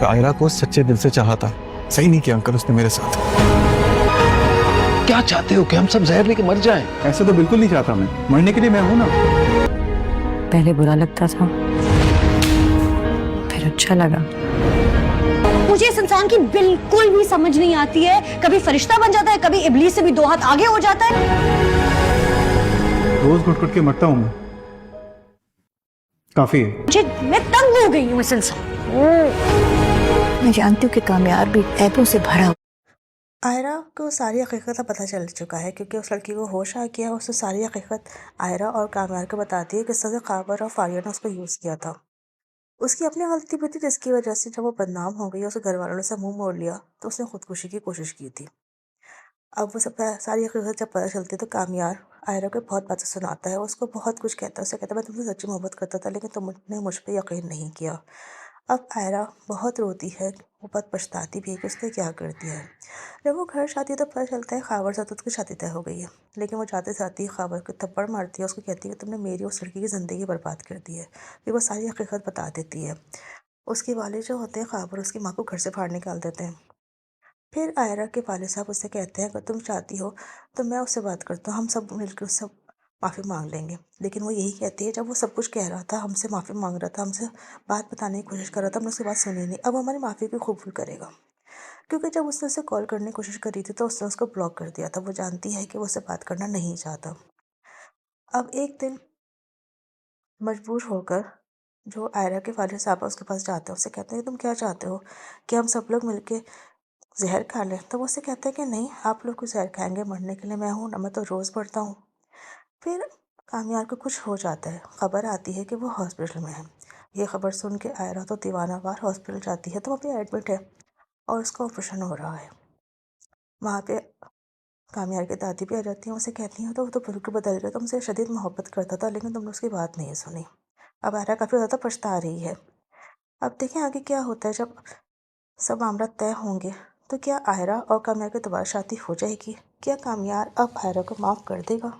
आयरा को सच्चे दिल से चाहा था। सही नहीं किया अंकल उसने मेरे साथ। क्या चाहते हो कि हम सब जहर लेके मर जाएं? ऐसा तो बिल्कुल नहीं चाहता मैं। मरने के लिए मैं हूं ना। पहले बुरा लगता था, फिर अच्छा लगा। मुझे इस इंसान की बिल्कुल भी समझ नहीं आती है। कभी फरिश्ता बन जाता है, कभी इब्लीस से भी 2 हाथ आगे हो जाता है। रोज घुट घुट के मरता हूं मैं। काफी है। मैं तंग हो गई हूँ इस इंसान। मैं जानती हूँ कि कामयाब भी ऐबों से भरा। आयरा को सारी हकीकत पता चल चुका है क्योंकि उस लड़की को होश आ गया। उसने सारी हकीकत आयरा और कामयार को बताती है कि किस तरह से काबर और फारिया ने उसको यूज़ किया था। उसकी अपनी गलती भी थी जिसकी वजह से जब वो बदनाम हो गई, उसके घर वालों ने से मुंह मोड़ लिया तो उसने खुदकुशी की कोशिश की थी। अब वो सब सारी हकीकत जब पता चलती है तो कामयार आयरा को बहुत बातें सुनाता है। वो उसको बहुत कुछ कहता है। उसे कहता है मैं तुमसे सच्ची मोहब्बत करता था लेकिन तुमने मुझ पर यकीन नहीं किया। अब आयरा बहुत रोती है, वो बहुत पछताती भी है कि उसने क्या कर दिया है। जब वो घर जाती है तो पता चलता है खाबर साथ उसकी शादी तय हो गई है। लेकिन वो जाते जाती है खाबर को थप्पड़ मारती है। उसको कहती है कि तुमने मेरी उस लड़की की ज़िंदगी बर्बाद कर दी है। फिर वो सारी हकीकत बता देती है। उसके वालिद जो होते हैं खाबर, उसकी माँ को घर से बाहर निकाल देते हैं। फिर आयरा के वालिद साहब उससे कहते हैं अगर तुम चाहती हो तो मैं उससे बात करता हूँ, हम सब मिलकर उससे माफ़ी मांग लेंगे। लेकिन वो यही कहती है, जब वो सब कुछ कह रहा था, हमसे माफ़ी मांग रहा था, हमसे बात बताने की कोशिश कर रहा था, हमने उसकी बात सुनी नहीं, अब हमारी माफ़ी को कबूल करेगा। क्योंकि जब उसने उसे कॉल करने की कोशिश करी थी तो उसने उसको ब्लॉक कर दिया था। वो जानती है कि वो उससे बात करना नहीं चाहता। अब एक दिन मजबूर होकर जो आयरा के वालिद साहब उसके पास जाते हैं, उससे कहते हैं तुम क्या चाहते हो कि हम सब लोग मिलके जहर खा लें? तो वो उससे कहता है कि नहीं, आप लोग कुछ जहर खाएंगे, मरने के लिए मैं हूँ ना, मैं तो रोज़ पढ़ता हूँ। फिर कामयार को कुछ हो जाता है। खबर आती है कि वो हॉस्पिटल में है। ये खबर सुन के आयरा तो दीवानावार हॉस्पिटल जाती है तो वहाँ पे एडमिट है और उसका ऑपरेशन हो रहा है। वहाँ पे कामयार की दादी भी आ जाती हैं। उसे कहती हैं तो वो तो बिल्कुल बदल गया, तुमसे शदीद मोहब्बत करता था लेकिन तुमने उसकी बात नहीं सुनी। अब आयरा काफ़ी ज़्यादा पछता रही है। अब देखें आगे क्या होता है। जब सब मामला तय होंगे तो क्या आयरा और कामयार की दोबारा शादी हो जाएगी? क्या कामयार अब आयरा को माफ़ कर देगा?